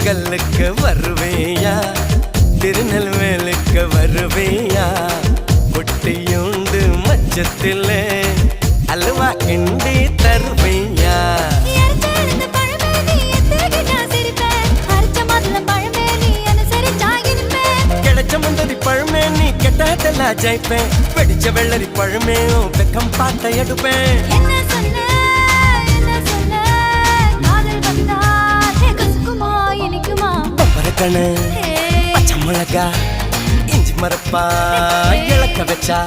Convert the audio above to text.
கல்லுக்கு வருவேயா திருநெல்வேலுக்கு வருவேயா பொட்டியுண்டு மச்சத்துல அல்வா கிண்டி தருவேயா கிடைச்ச முந்தரி பழமே நீ கெட்டதெல்லாம் ஜெயிப்பேன் வெடிச்ச வெள்ளரி பழமே வெக்கம் பார்த்த எடுப்பேன் பச்சை மிளகா இஞ்சி மரப்பா இழக்க வச்சா